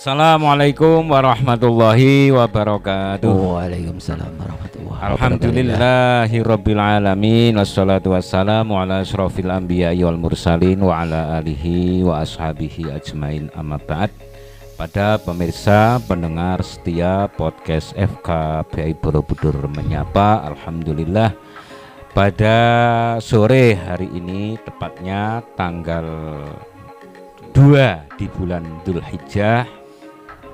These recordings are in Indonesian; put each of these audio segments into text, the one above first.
Assalamualaikum warahmatullahi wabarakatuh. Waalaikumsalam warahmatullahi wabarakatuh. Alhamdulillahirabbil alamin wassalatu wassalamu ala asyrofil anbiya'i wal mursalin wa ala alihi wa ashabihi ajmain amma ba'd. Pada pemirsa pendengar setia podcast FKBI Borobudur Menyapa, alhamdulillah pada sore hari ini, tepatnya tanggal 2 di bulan Dzulhijjah,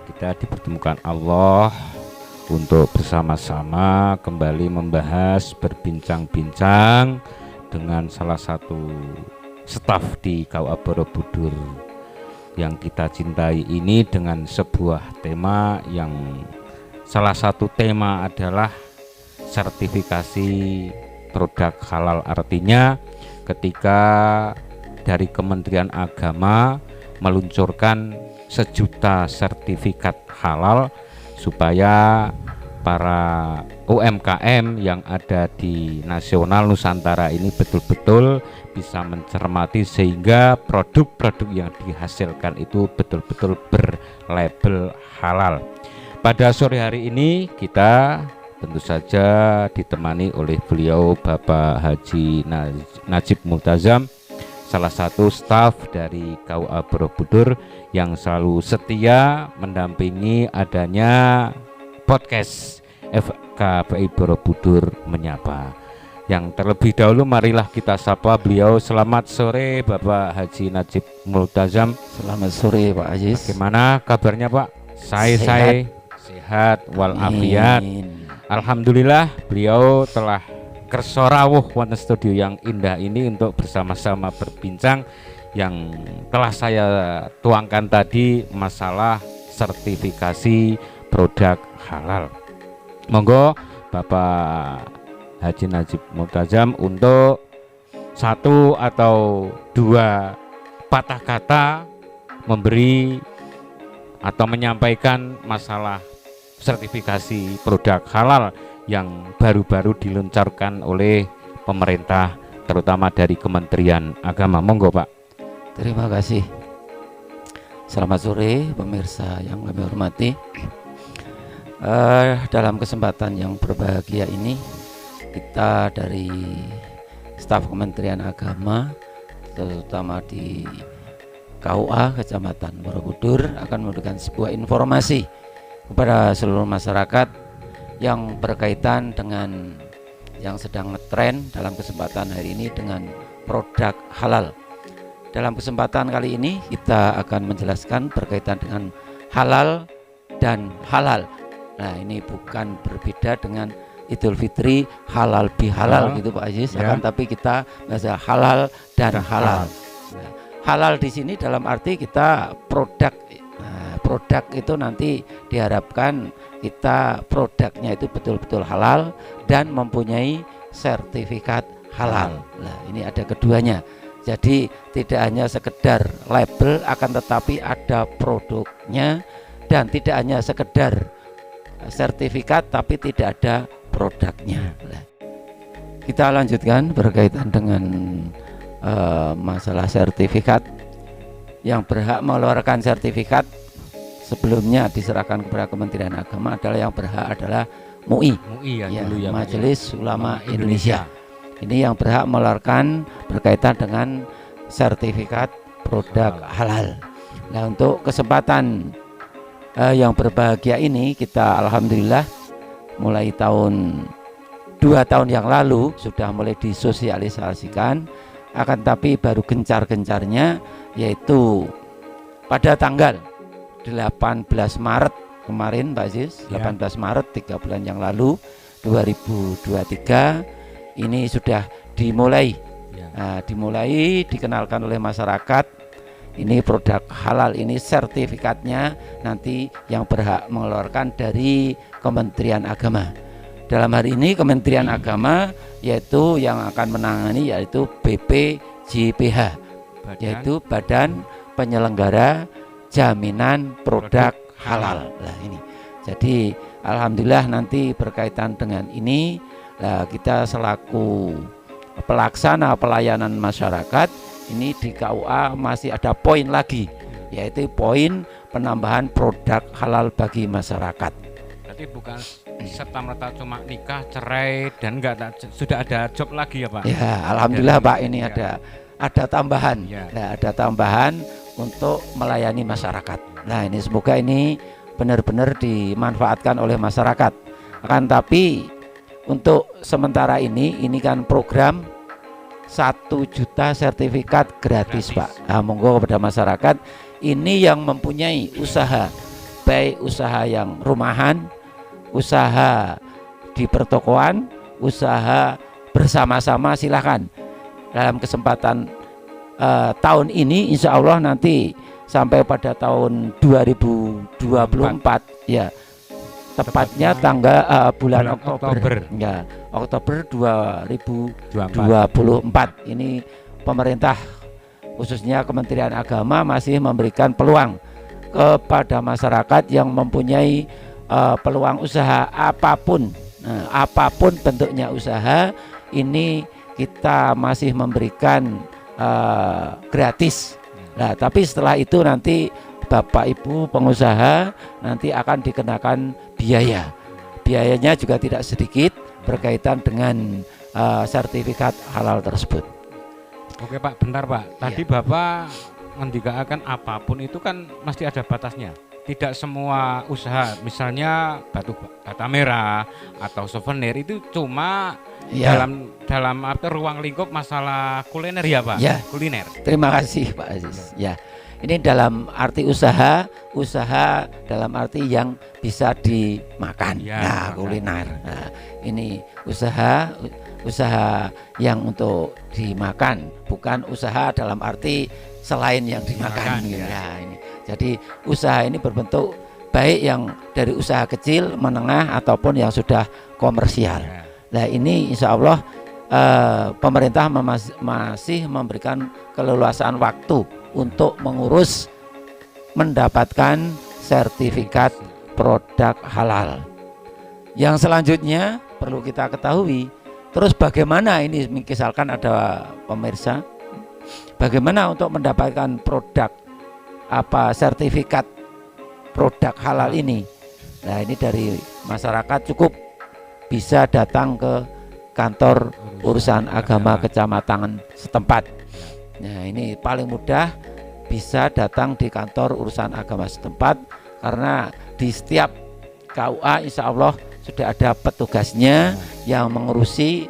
kita dipertemukan Allah untuk bersama-sama kembali membahas, berbincang-bincang dengan salah satu staf di KUA Borobudur yang kita cintai ini, dengan sebuah tema yang salah satu tema adalah sertifikasi produk halal. Artinya ketika dari Kementerian Agama meluncurkan 1 juta sertifikat halal supaya para UMKM yang ada di nasional Nusantara ini betul-betul bisa mencermati sehingga produk-produk yang dihasilkan itu betul-betul berlabel halal. Pada sore hari ini kita tentu saja ditemani oleh beliau Bapak Haji Najib Multazam, salah satu staf dari KUA Borobudur yang selalu setia mendampingi adanya podcast FKBI Borobudur Menyapa. Yang terlebih dahulu marilah kita sapa beliau. Selamat sore Bapak Haji Najib Multazam. Selamat sore Pak Aziz. Bagaimana kabarnya Pak? Saya sehat walafiat. Alhamdulillah beliau telah kersorawuh wonten studio yang indah ini untuk bersama-sama berbincang yang telah saya tuangkan tadi, masalah sertifikasi produk halal. Monggo Bapak Haji Najib Multazam untuk 1 atau 2 patah kata memberi atau menyampaikan masalah sertifikasi produk halal yang baru-baru diluncurkan oleh pemerintah, terutama dari Kementerian Agama. Monggo Pak. Terima kasih. Selamat sore pemirsa yang kami hormati. Dalam kesempatan yang berbahagia ini, kita dari staf Kementerian Agama, terutama di KUA Kecamatan Borobudur, akan memberikan sebuah informasi kepada seluruh masyarakat yang berkaitan dengan yang sedang ngetren dalam kesempatan hari ini dengan produk halal. Dalam kesempatan kali ini kita akan menjelaskan berkaitan dengan halal dan halal. Nah, ini bukan berbeda dengan Idul Fitri halal bihalal gitu Pak Aziz, ya. Tapi kita bahasa halal dan halal. Nah, halal di sini dalam arti kita produk. Produk itu nanti diharapkan kita produknya itu betul-betul halal dan mempunyai sertifikat halal. Nah, ini ada keduanya. Jadi tidak hanya sekedar label, akan tetapi ada produknya, dan tidak hanya sekedar sertifikat tapi tidak ada produknya. Nah, kita lanjutkan berkaitan dengan masalah sertifikat. Yang berhak mengeluarkan sertifikat sebelumnya diserahkan kepada Kementerian Agama adalah yang berhak adalah MUI, Majelis Ulama Indonesia. Ini yang berhak mengeluarkan berkaitan dengan sertifikat produk halal. Nah, untuk kesempatan yang berbahagia ini, kita alhamdulillah mulai 2 tahun yang lalu sudah mulai disosialisasikan, akan tapi baru gencar-gencarnya yaitu pada tanggal 18 Maret kemarin Pak Aziz, 18 Maret 3 bulan yang lalu 2023 ini sudah dimulai. Nah, dimulai dikenalkan oleh masyarakat. Ini produk halal ini sertifikatnya nanti yang berhak mengeluarkan dari Kementerian Agama. Dalam hari ini Kementerian Agama yaitu yang akan menangani yaitu BPJPH, yaitu Badan Penyelenggara Jaminan Produk Halal. Nah, ini. Jadi alhamdulillah nanti berkaitan dengan ini, kita selaku pelaksana pelayanan masyarakat ini di KUA masih ada poin lagi, yaitu poin penambahan produk halal bagi masyarakat. Berarti bukan serta-merta cuma nikah, cerai dan sudah ada job lagi ya Pak? Ya, alhamdulillah Pak, ini ya. ada tambahan. Ya. Nah, ada tambahan untuk melayani masyarakat. Nah, ini semoga ini benar-benar dimanfaatkan oleh masyarakat. Akan tapi untuk sementara ini kan program 1 juta sertifikat gratis Pak. Nah, monggo kepada masyarakat ini yang mempunyai usaha, baik usaha yang rumahan, usaha di pertokoan, usaha bersama-sama, silahkan. Dalam kesempatan tahun ini insya Allah nanti sampai pada tahun 2024 ya, tepatnya tanggal bulan Oktober ya, Oktober 2024 ini pemerintah khususnya Kementerian Agama masih memberikan peluang kepada masyarakat yang mempunyai peluang usaha apapun, apapun bentuknya usaha ini kita masih memberikan gratis. Nah, tapi setelah itu nanti Bapak Ibu pengusaha nanti akan dikenakan biaya. Biayanya juga tidak sedikit berkaitan dengan sertifikat halal tersebut. Oke Pak, bentar Pak. Tadi ya. Bapak mendikaakan apapun itu kan mesti ada batasnya. Tidak semua usaha, misalnya bata merah atau souvenir itu cuma ya. dalam ruang lingkup masalah kuliner ya Pak. Ya. Kuliner. Terima kasih Pak Aziz. Ya, ini dalam arti usaha dalam arti yang bisa dimakan. Ya, nah, kuliner. Nah, ini usaha yang untuk dimakan, bukan usaha dalam arti selain yang dimakan. Ya, ini. Jadi usaha ini berbentuk baik yang dari usaha kecil, menengah ataupun yang sudah komersial. Nah, ini insya Allah pemerintah masih memberikan keleluasaan waktu untuk mengurus mendapatkan sertifikat produk halal. Yang selanjutnya perlu kita ketahui, terus bagaimana ini, misalkan ada pemirsa, bagaimana untuk mendapatkan produk sertifikat produk halal ini. Nah, ini dari masyarakat cukup bisa datang ke kantor urusan agama kecamatan setempat. Nah, ini paling mudah bisa datang di kantor urusan agama setempat, karena di setiap KUA insya Allah sudah ada petugasnya yang mengurusi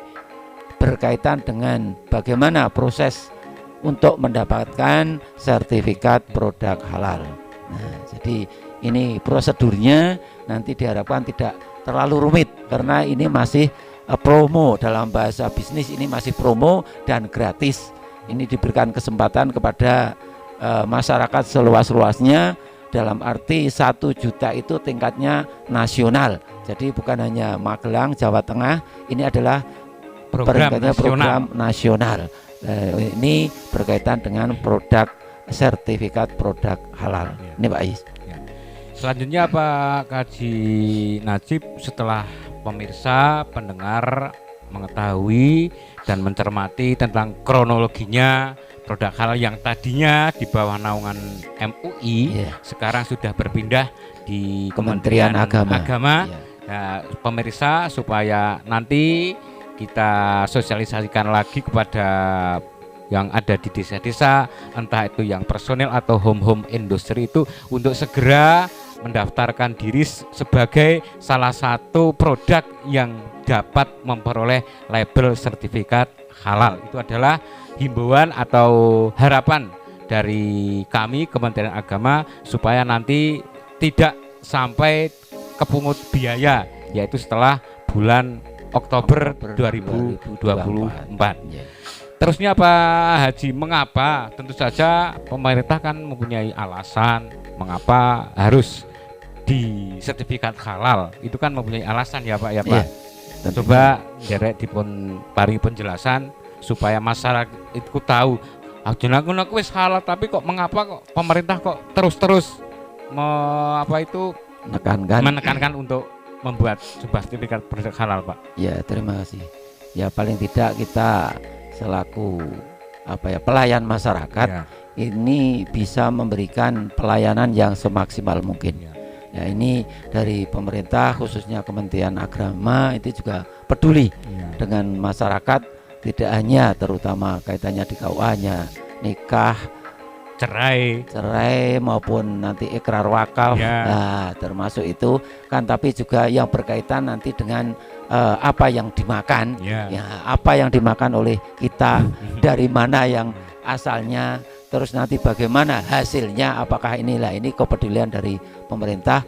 berkaitan dengan bagaimana proses untuk mendapatkan sertifikat produk halal. Nah, jadi ini prosedurnya nanti diharapkan tidak terlalu rumit, karena ini masih promo, dalam bahasa bisnis ini masih promo dan gratis. Ini diberikan kesempatan kepada masyarakat seluas-luasnya, dalam arti 1 juta itu tingkatnya nasional. Jadi bukan hanya Magelang, Jawa Tengah, ini adalah program nasional. Ini berkaitan dengan produk sertifikat produk halal. Ini Pak Is. Selanjutnya Pak Kaji Najib, setelah pemirsa pendengar mengetahui dan mencermati tentang kronologinya produk halal yang tadinya di bawah naungan MUI, sekarang sudah berpindah di Kementerian Agama. Nah, pemirsa, supaya nanti kita sosialisasikan lagi kepada yang ada di desa-desa, entah itu yang personel atau home industri, itu untuk segera mendaftarkan diri sebagai salah satu produk yang dapat memperoleh label sertifikat halal. Itu adalah himbauan atau harapan dari kami Kementerian Agama, supaya nanti tidak sampai kepungut biaya, yaitu setelah bulan Oktober 2024. Terusnya Pak Haji, mengapa? Tentu saja pemerintah kan mempunyai alasan mengapa harus di sertifikat halal. Itu kan mempunyai alasan ya Pak, ya Pak. Coba derek dipun paringi penjelasan supaya masyarakat itu tahu. Aku wis halal, tapi kok mengapa kok pemerintah kok terus menekankan untuk membuat sebuah sertifikat produk halal, Pak? Ya, terima kasih. Ya, paling tidak kita selaku pelayan masyarakat, ini bisa memberikan pelayanan yang semaksimal mungkin. Ya. Ya, ini dari pemerintah khususnya Kementerian Agama itu juga peduli dengan masyarakat, tidak hanya terutama kaitannya di KUA-nya nikah, cerai maupun nanti ikrar wakaf, nah, termasuk itu kan, tapi juga yang berkaitan nanti dengan apa yang dimakan, ya apa yang dimakan oleh kita, dari mana yang asalnya, terus nanti bagaimana hasilnya, apakah ini kepedulian dari pemerintah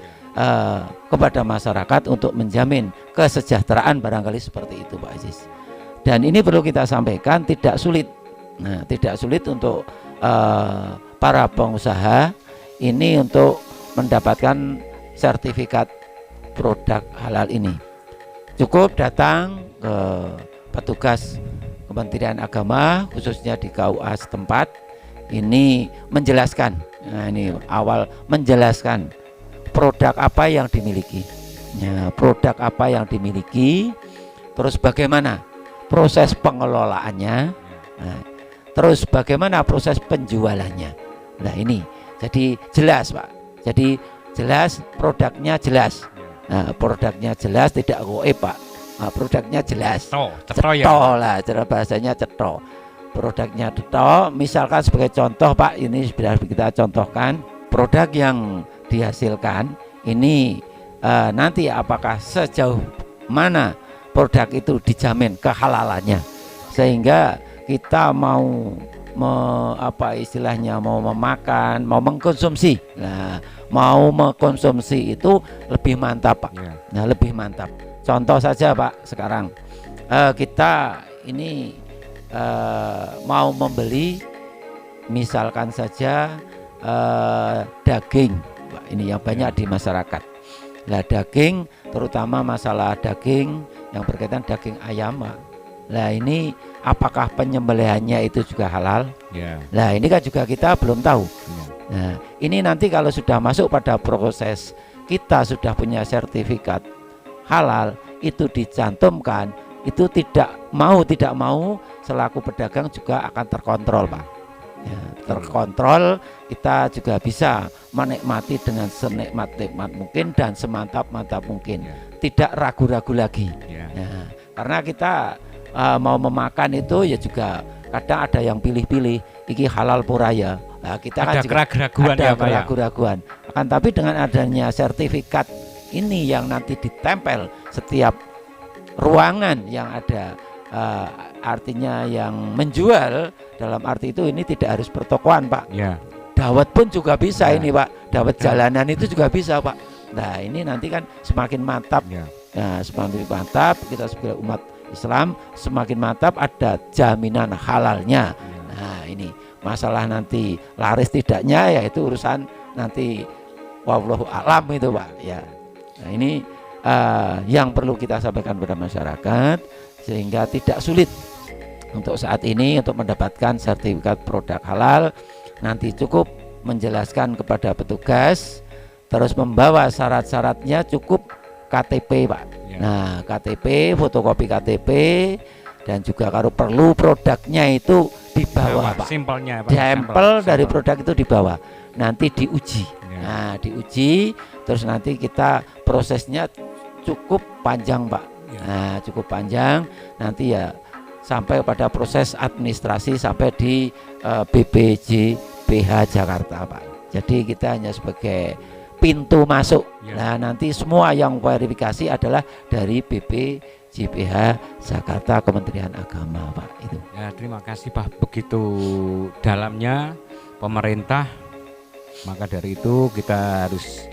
kepada masyarakat untuk menjamin kesejahteraan, barangkali seperti itu Pak Aziz. Dan ini perlu kita sampaikan, tidak sulit. Nah, tidak sulit untuk para pengusaha ini untuk mendapatkan sertifikat produk halal ini. Cukup datang ke petugas Kementerian Agama khususnya di KUA setempat, ini menjelaskan, nah ini awal menjelaskan produk apa yang dimiliki, ya, produk apa yang dimiliki, terus bagaimana proses pengelolaannya, nah, terus bagaimana proses penjualannya. Nah ini jadi jelas Pak, jadi jelas produknya jelas. Nah, produknya jelas, tidak goib Pak. Nah, produknya jelas, ceto lah, cara bahasanya ceto. Produknya ceto. Misalkan sebagai contoh Pak, ini sudah kita contohkan produk yang dihasilkan ini nanti apakah sejauh mana produk itu dijamin kehalalannya, sehingga kita mau istilahnya mau memakan, mau mengkonsumsi. Nah, mau mengkonsumsi itu lebih mantap Pak. Nah, lebih mantap. Contoh saja Pak, sekarang kita ini mau membeli misalkan saja daging, Pak, ini yang banyak di masyarakat. Nah, daging, terutama masalah daging yang berkaitan daging ayam Pak. Nah, ini apakah penyembelihannya itu juga halal? Nah, ini kan juga kita belum tahu. Nah, ini nanti kalau sudah masuk pada proses, kita sudah punya sertifikat halal, itu dicantumkan, itu tidak mau selaku pedagang juga akan terkontrol Pak. Ya, terkontrol, kita juga bisa menikmati dengan senikmat-nikmat mungkin dan semantap-mantap mungkin, tidak ragu-ragu lagi. Ya, karena kita mau memakan itu ya juga kadang ada yang pilih-pilih, iki halal puraya. Nah, kita ada kan keraguan, ada keraguan. Akan tapi dengan adanya sertifikat ini yang nanti ditempel setiap ruangan yang ada, artinya yang menjual, dalam arti itu ini tidak harus pertokoan Pak. Dawet pun juga bisa ini Pak, dawet jalanan itu juga bisa Pak. Nah, ini nanti kan semakin mantap. Nah, semakin mantap kita sebagai umat Islam, semakin mantap ada jaminan halalnya. Nah, ini masalah nanti laris tidaknya ya itu urusan nanti wallahu a'lam itu Pak ya. Nah, ini yang perlu kita sampaikan kepada masyarakat, sehingga tidak sulit untuk saat ini untuk mendapatkan sertifikat produk halal. Nanti cukup menjelaskan kepada petugas, terus membawa syarat-syaratnya, cukup KTP Pak. Nah, KTP, fotokopi KTP, dan juga kalau perlu produknya itu dibawa Pak. Simpelnya Pak. Sampel dari produk itu dibawa. Nanti diuji. Nah, diuji, terus nanti kita prosesnya cukup panjang Pak. Nah, cukup panjang. Nanti ya sampai pada proses administrasi sampai di BPJPH Jakarta Pak. Jadi kita hanya sebagai pintu masuk. Nah, nanti semua yang verifikasi adalah dari BPJPH Jakarta, Kementerian Agama Pak. Itu. Ya, terima kasih Pak, begitu dalamnya pemerintah. Maka dari itu kita harus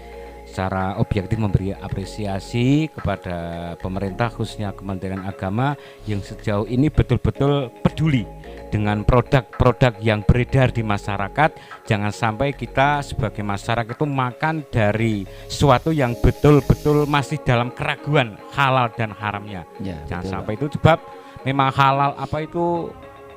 secara objektif memberi apresiasi kepada pemerintah khususnya Kementerian Agama yang sejauh ini betul-betul peduli dengan produk-produk yang beredar di masyarakat. Jangan sampai kita sebagai masyarakat itu makan dari sesuatu yang betul-betul masih dalam keraguan halal dan haramnya. Jangan betul, sampai Pak. Itu sebab memang halal apa itu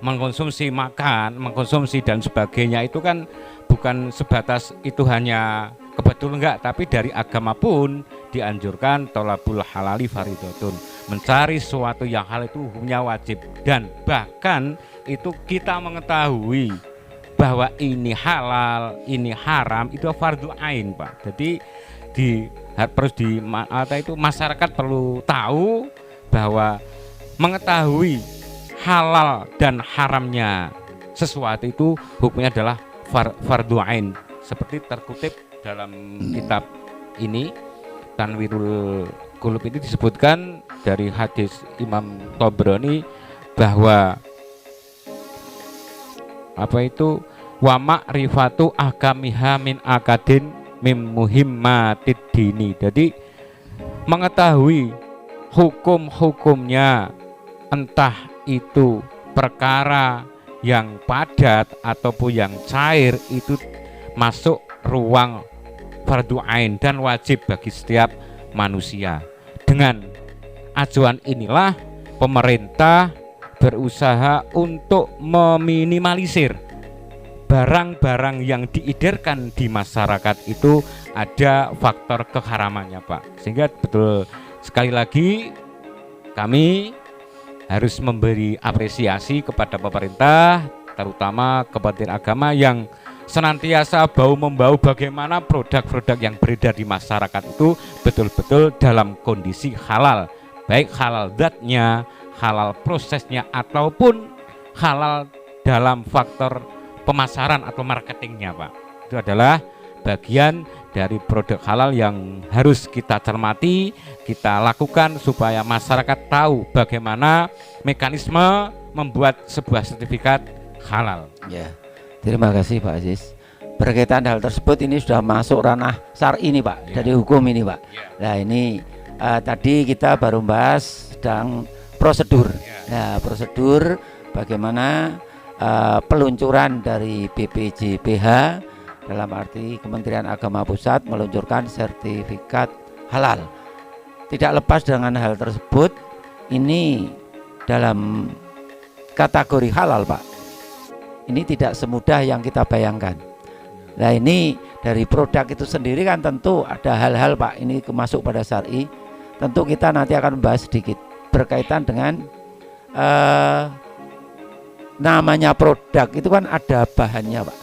mengkonsumsi makan, mengkonsumsi dan sebagainya itu kan bukan sebatas itu hanya kebetulan enggak, tapi dari agama pun dianjurkan tolabul halali faridotun, mencari sesuatu yang hal itu hukumnya wajib. Dan bahkan itu kita mengetahui bahwa ini halal, ini haram itu fardhu ain, Pak. Jadi masyarakat perlu tahu bahwa mengetahui halal dan haramnya sesuatu itu hukumnya adalah fardhu ain, seperti terkutip dalam kitab ini Tanwirul Qulub ini disebutkan dari hadis Imam Tabrani bahwa wa ma'rifatu ahkamiha min akadin mim muhimmatid dini. Jadi mengetahui hukum-hukumnya, entah itu perkara yang padat ataupun yang cair, itu masuk ruang fardhu ain dan wajib bagi setiap manusia. Dengan acuan inilah pemerintah berusaha untuk meminimalisir barang-barang yang diedarkan di masyarakat itu ada faktor keharamannya, Pak. Sehingga betul sekali lagi kami harus memberi apresiasi kepada pemerintah, terutama Kementerian Agama yang senantiasa bau-membau bagaimana produk-produk yang beredar di masyarakat itu betul-betul dalam kondisi halal, baik halal zatnya, halal prosesnya, ataupun halal dalam faktor pemasaran atau marketingnya, Pak. Itu adalah bagian dari produk halal yang harus kita cermati, kita lakukan supaya masyarakat tahu bagaimana mekanisme membuat sebuah sertifikat halal. Ya. Terima kasih Pak Aziz. Berkaitan hal tersebut ini sudah masuk ranah syar'i ini, Pak, dari hukum ini, Pak. Nah, ini tadi kita baru bahas tentang prosedur. Nah, prosedur bagaimana peluncuran dari BPJPH dalam arti Kementerian Agama Pusat meluncurkan sertifikat halal. Tidak lepas dengan hal tersebut, ini dalam kategori halal, Pak. Ini tidak semudah yang kita bayangkan. Nah, ini dari produk itu sendiri kan tentu ada hal-hal, Pak, ini masuk pada syar'i. Tentu kita nanti akan membahas sedikit berkaitan dengan namanya produk itu kan ada bahannya, Pak.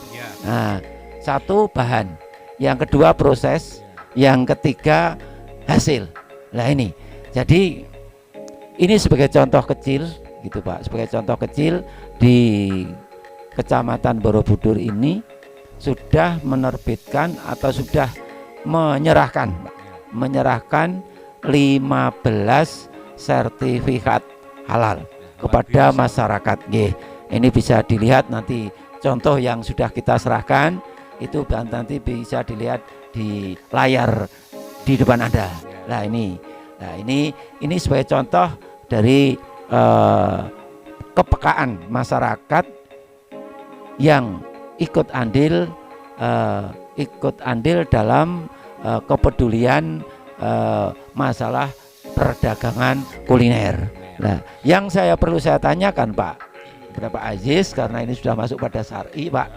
Nah, satu bahan, yang kedua proses, yang ketiga hasil. Nah, ini jadi ini sebagai contoh kecil gitu, Pak, sebagai contoh kecil di Kecamatan Borobudur ini sudah menerbitkan atau sudah menyerahkan 15 sertifikat halal kepada masyarakat. Ini bisa dilihat nanti contoh yang sudah kita serahkan itu nanti bisa dilihat di layar di depan Anda. Nah, ini sebagai contoh dari kepekaan masyarakat yang ikut andil dalam kepedulian masalah perdagangan kuliner. Nah, yang perlu saya tanyakan, Pak, kepada Pak Aziz, karena ini sudah masuk pada syar'i, Pak.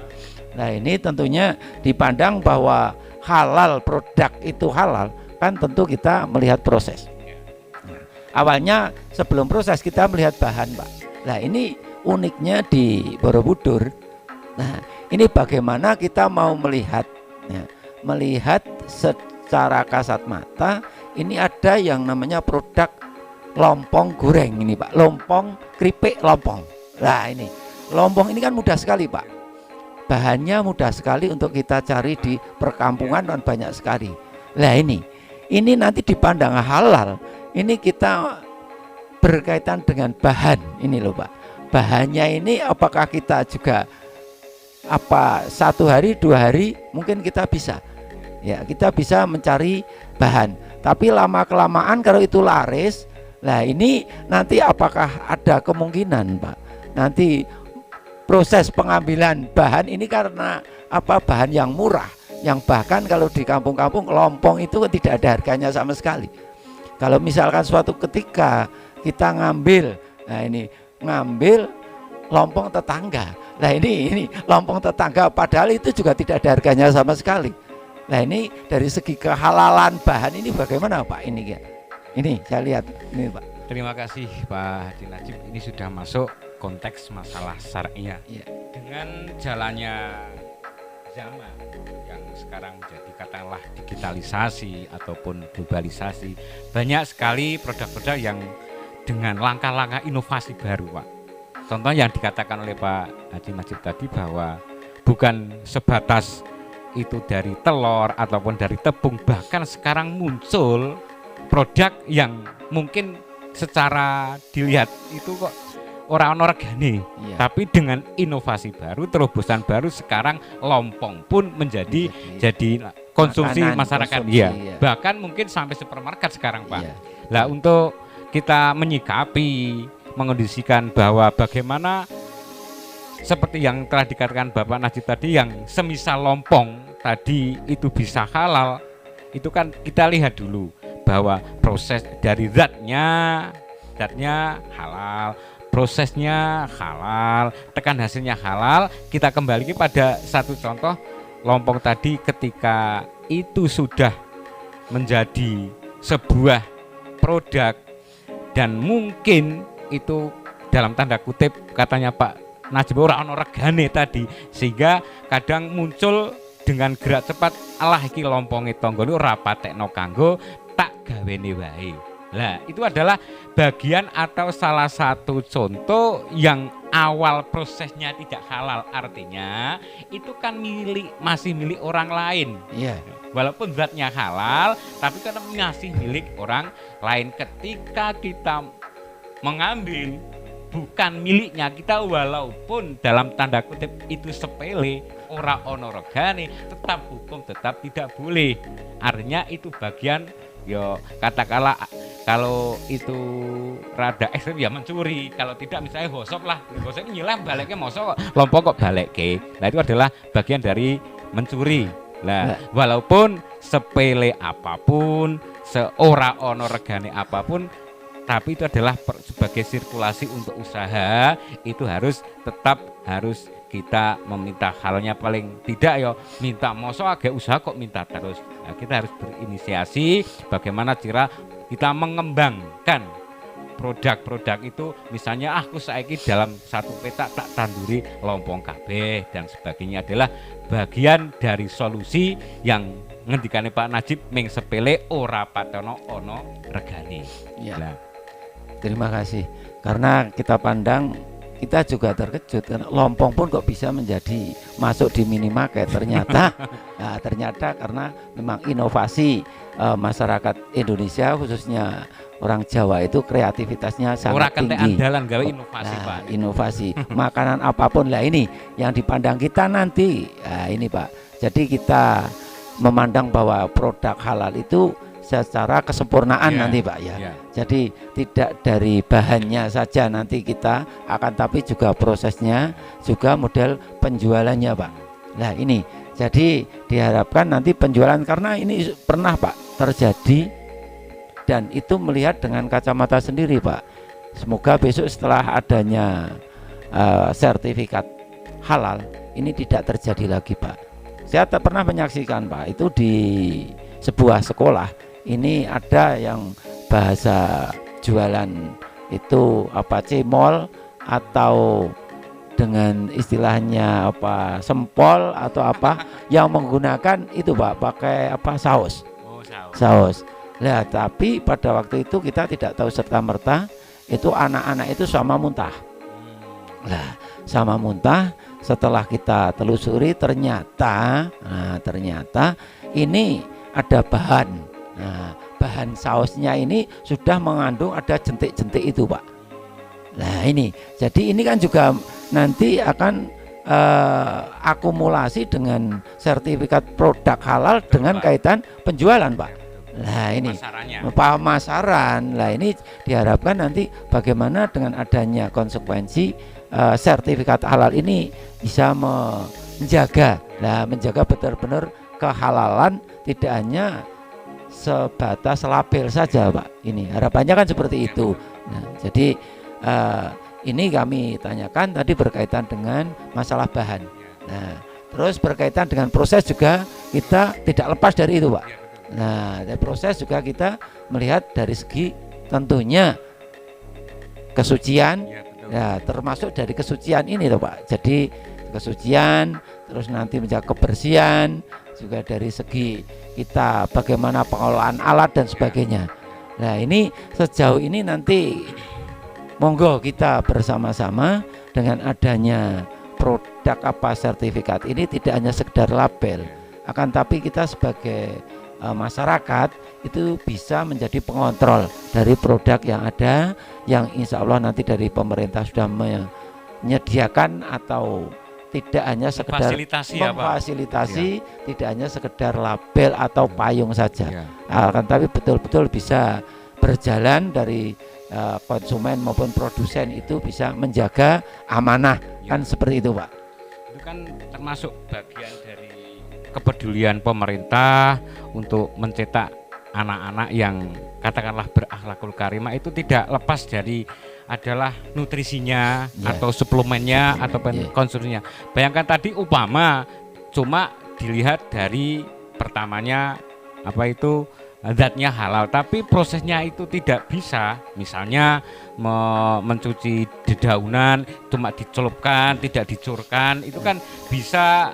Nah, ini tentunya dipandang bahwa halal, produk itu halal, kan tentu kita melihat proses. Nah, awalnya sebelum proses kita melihat bahan, Pak. Nah, ini uniknya di Borobudur. Nah, ini bagaimana kita mau melihat secara kasat mata. Ini ada yang namanya produk lompong goreng ini, Pak, lompong keripik lompong. Nah, ini lompong ini kan mudah sekali, Pak, bahannya mudah sekali untuk kita cari di perkampungan dan banyak sekali. Nah, ini nanti dipandang halal. Ini kita berkaitan dengan bahan ini loh, Pak. Bahannya ini apakah kita juga satu hari 2 hari mungkin kita bisa mencari bahan, tapi lama kelamaan kalau itu laris, nah ini nanti apakah ada kemungkinan, Pak, nanti proses pengambilan bahan ini karena bahan yang murah, yang bahkan kalau di kampung-kampung lompong itu tidak ada harganya sama sekali. Kalau misalkan suatu ketika kita ngambil lompong tetangga. Nah, ini lompong tetangga padahal itu juga tidak ada harganya sama sekali. Nah, ini dari segi kehalalan bahan ini bagaimana, Pak? Ini saya lihat ini, Pak. Terima kasih Pak Hadi Najib. Ini sudah masuk konteks masalah syariah. Dengan jalannya zaman yang sekarang jadi katakanlah digitalisasi ataupun globalisasi, banyak sekali produk-produk yang dengan langkah-langkah inovasi baru, Pak. Contoh yang dikatakan oleh Pak Haji Najib tadi bahwa bukan sebatas itu dari telur ataupun dari tepung, bahkan sekarang muncul produk yang mungkin secara dilihat itu kok orang organik, tapi dengan inovasi baru, terobosan baru, sekarang lompong pun menjadi jadi konsumsi makanan, masyarakat. Bahkan mungkin sampai supermarket sekarang, Pak. Nah, untuk kita menyikapi, mengondisikan bahwa bagaimana seperti yang telah dikatakan Bapak Najib tadi, yang semisal lompong tadi itu bisa halal, itu kan kita lihat dulu bahwa proses dari zatnya halal, prosesnya halal, tekan hasilnya halal. Kita kembali pada satu contoh lompong tadi, ketika itu sudah menjadi sebuah produk dan mungkin itu dalam tanda kutip katanya Pak Najib orang regane tadi, sehingga kadang muncul dengan gerak cepat, alah iki lomponge tangga niku ora patekno kanggo tak gawene wae. Nah, itu adalah bagian atau salah satu contoh yang awal prosesnya tidak halal, artinya itu kan masih milik orang lain. Walaupun zatnya halal, tapi kan masih milik orang lain. Ketika kita mengambil bukan miliknya kita, walaupun dalam tanda kutip itu sepele, ora ono regane, tetap hukum tetap tidak boleh. Artinya itu bagian, yo katakanlah kalau itu rada ekstrim ya mencuri, kalau tidak misalnya gosok lah, gosok nyilam baliknya mosok lompok kok balik. Nah, itu adalah bagian dari mencuri. Nah, walaupun sepele apapun, seora ono regane apapun, tapi itu adalah sebagai sirkulasi untuk usaha, itu tetap harus kita meminta halnya, paling tidak ya minta mosok agak usaha kok minta terus. Nah, kita harus berinisiasi bagaimana cara kita mengembangkan produk-produk itu. Misalnya aku saiki dalam satu petak tak tanduri lompong kabeh dan sebagainya, adalah bagian dari solusi yang ngendikane Pak Najib ming sepele ora patono ono regane. Nah, terima kasih, karena kita pandang, kita juga terkejut kan lompong pun kok bisa menjadi masuk di minimarket ternyata. Nah, ternyata karena memang inovasi masyarakat Indonesia, khususnya orang Jawa itu kreativitasnya sangat tinggi. Andalan gawe inovasi, Pak. Inovasi makanan apapun lah, ini yang dipandang kita nanti. Nah, ini Pak. Jadi kita memandang bahwa produk halal itu secara kesempurnaan nanti Pak ya. Jadi tidak dari bahannya saja nanti kita akan, tapi juga prosesnya, juga model penjualannya Pak. Nah, ini jadi diharapkan nanti penjualan, karena ini pernah Pak terjadi dan itu melihat dengan kacamata sendiri Pak. Semoga besok setelah adanya sertifikat halal ini tidak terjadi lagi Pak. Saya pernah menyaksikan Pak, itu di sebuah sekolah ini ada yang bahasa jualan itu apa, cemol atau dengan istilahnya apa, sempol atau apa, yang menggunakan itu Pak pakai apa, saus. Saus. Nah, tapi pada waktu itu kita tidak tahu serta merta itu anak-anak itu sama muntah. Nah, sama muntah. Setelah kita telusuri ternyata ini ada bahan. Nah, bahan sausnya ini sudah mengandung ada jentik-jentik itu Pak. Nah, ini jadi ini kan juga nanti akan akumulasi dengan sertifikat produk halal dengan kaitan penjualan Pak. Nah, ini pemasaran. Nah, ini diharapkan nanti bagaimana dengan adanya konsekuensi sertifikat halal ini bisa menjaga benar-benar kehalalan, tidak hanya sebatas label saja Pak. Ini harapannya kan seperti itu. Nah, jadi ini kami tanyakan tadi berkaitan dengan masalah bahan. Nah, terus berkaitan dengan proses juga kita tidak lepas dari itu Pak. Nah, dari proses juga kita melihat dari segi tentunya kesucian, Ya, termasuk dari kesucian ini loh Pak. Jadi kesucian, terus nanti menjaga kebersihan, juga dari segi kita bagaimana pengolahan alat dan sebagainya. Nah ini sejauh ini nanti monggo kita bersama-sama dengan adanya produk apa sertifikat ini tidak hanya sekedar label, akan tapi kita sebagai masyarakat itu bisa menjadi pengontrol dari produk yang ada, yang insya Allah nanti dari pemerintah sudah menyediakan atau tidak hanya sekedar memfasilitasi, tidak hanya sekedar label atau payung saja, akan tapi betul-betul bisa berjalan dari konsumen maupun produsen itu bisa menjaga amanah, kan seperti itu Pak. Itu kan termasuk bagian dari kepedulian pemerintah untuk mencetak anak-anak yang katakanlah berakhlakul karimah, itu tidak lepas dari adalah nutrisinya atau suplemennya atau konsumsinya. Bayangkan tadi upama cuma dilihat dari pertamanya apa itu zatnya halal, tapi prosesnya itu tidak bisa. Misalnya mencuci dedaunan cuma dicelupkan, tidak dicurkan, itu kan bisa,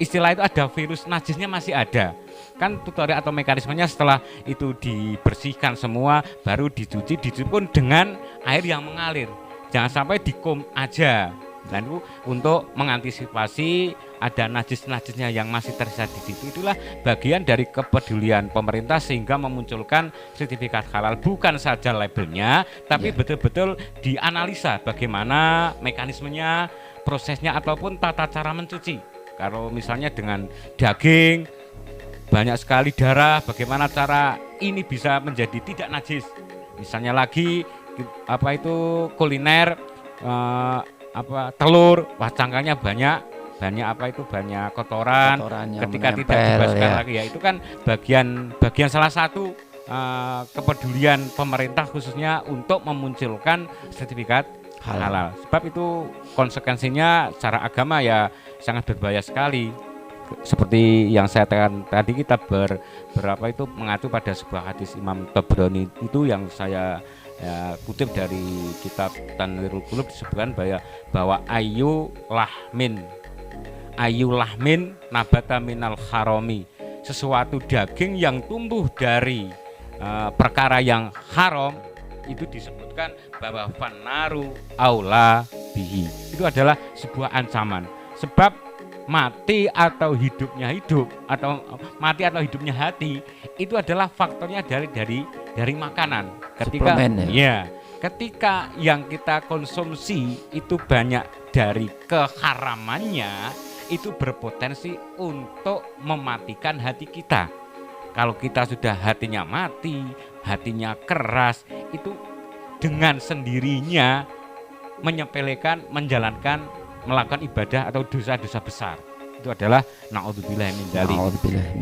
istilah itu ada virus najisnya masih ada. Kan tutorial atau mekanismenya setelah itu dibersihkan semua baru dicuci pun dengan air yang mengalir. Jangan sampai dikum aja. Dan itu untuk mengantisipasi ada najis-najisnya yang masih tersisa di situ. Itulah bagian dari kepedulian pemerintah sehingga memunculkan sertifikat halal, bukan saja labelnya, tapi betul-betul dianalisa bagaimana mekanismenya, prosesnya ataupun tata cara mencuci. Kalau misalnya dengan daging banyak sekali darah, bagaimana cara ini bisa menjadi tidak najis. Misalnya lagi apa itu kuliner telur, wah cangkangnya banyak apa itu banyak kotoran ketika menempel, tidak dibaskan lagi ya, itu kan bagian salah satu kepedulian pemerintah khususnya untuk memunculkan sertifikat halal. Sebab itu konsekuensinya secara agama ya sangat berbahaya sekali. Seperti yang saya katakan tadi, kita berapa itu mengacu pada sebuah hadis Imam Tabrani itu yang saya kutip dari kitab Tanwirul Qulub, disebutkan bahwa ayu lahmin nabata minal harami, sesuatu daging yang tumbuh dari perkara yang haram, itu disebutkan bahwa fanaru aula bihi, itu adalah sebuah ancaman. Sebab mati atau hidupnya hidup, atau mati atau hidupnya hati, itu adalah faktornya dari makanan. Ketika yang kita konsumsi itu banyak dari keharamannya, itu berpotensi untuk mematikan hati kita. Kalau kita sudah hatinya mati, hatinya keras, itu dengan sendirinya menyepelekan, melakukan ibadah atau dosa-dosa besar. Itu adalah naudzubillah min dzalik.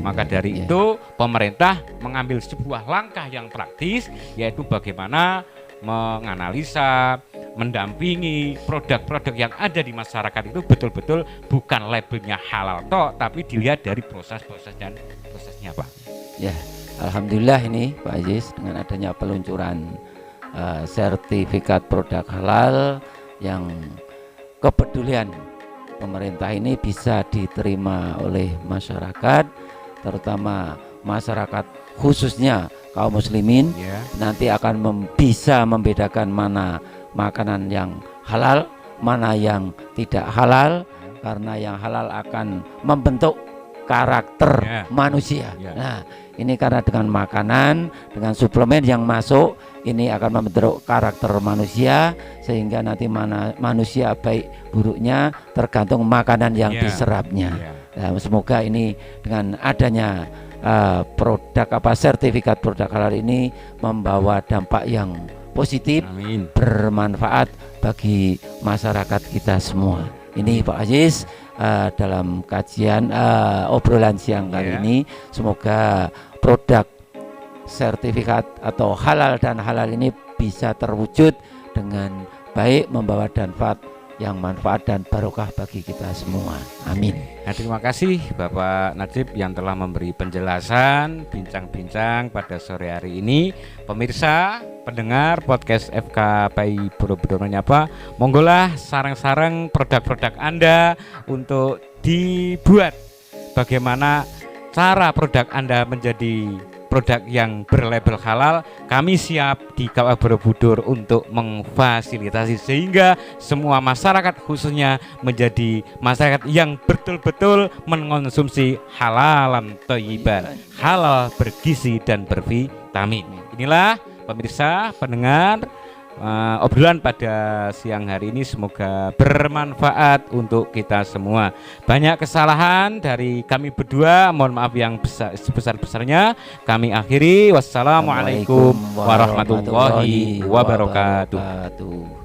Maka dari itu pemerintah mengambil sebuah langkah yang praktis, yaitu bagaimana menganalisa, mendampingi produk-produk yang ada di masyarakat itu betul-betul bukan labelnya halal toh, tapi dilihat dari proses-proses dan prosesnya Pak. Ya, alhamdulillah ini Pak Aziz, dengan adanya peluncuran sertifikat produk halal yang kepedulian pemerintah ini bisa diterima oleh masyarakat, terutama masyarakat khususnya kaum muslimin, nanti akan bisa membedakan mana makanan yang halal, mana yang tidak halal, karena yang halal akan membentuk karakter manusia. Nah, ini karena dengan makanan, dengan suplemen yang masuk, ini akan membentuk karakter manusia, sehingga nanti manusia baik buruknya tergantung makanan yang diserapnya. Nah, semoga ini dengan adanya produk sertifikat produk halal ini membawa dampak yang positif, bermanfaat bagi masyarakat kita semua. Ini Pak Aziz, dalam kajian obrolan siang kali ini, semoga produk sertifikat atau halal dan halal ini bisa terwujud dengan baik, membawa yang manfaat dan barokah bagi kita semua. Amin. Nah, terima kasih Bapak Najib yang telah memberi penjelasan, bincang-bincang pada sore hari ini. Pemirsa, pendengar podcast FKPI Borobudur Menyapa, monggolah sarang-sarang produk-produk Anda untuk dibuat. Bagaimana cara produk Anda menjadi produk yang berlabel halal, kami siap di KUA Borobudur untuk memfasilitasi sehingga semua masyarakat khususnya menjadi masyarakat yang betul-betul mengonsumsi halalan thayyiban, halal bergizi dan bervitamin. Inilah pemirsa, pendengar, obrolan pada siang hari ini semoga bermanfaat untuk kita semua. Banyak kesalahan dari kami berdua, mohon maaf yang sebesar-besarnya. Kami akhiri. Wassalamualaikum warahmatullahi wabarakatuh.